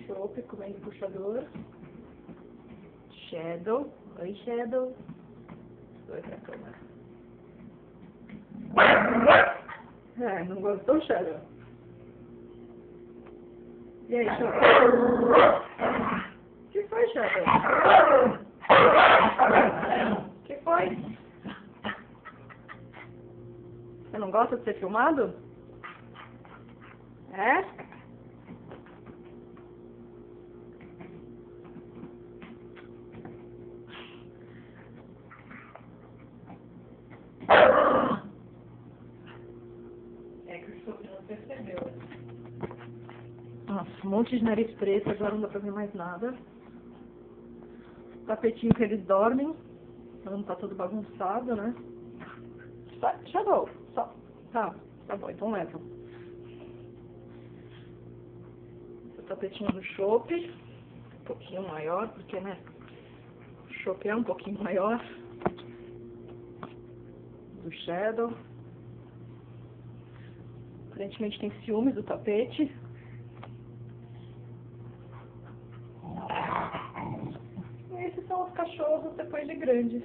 chope comendo puxador. Shadow. Oi, Shadow. Oi pra câmera. Não gostou, Shadow? E aí, Shadow? O que foi, Shadow? O que foi? Você não gosta de ser filmado? É? É que o Chope não percebeu. Nossa, um monte de nariz preto, agora não dá pra ver mais nada. Tapetinho que eles dormem, pra não tá todo bagunçado, né? Shadow, só. Tá bom, então leva. O tapetinho do Chope, um pouquinho maior, porque, né? O Chope é um pouquinho maior. Do Shadow. Aparentemente tem ciúmes do tapete. E esses são os cachorros depois de grandes.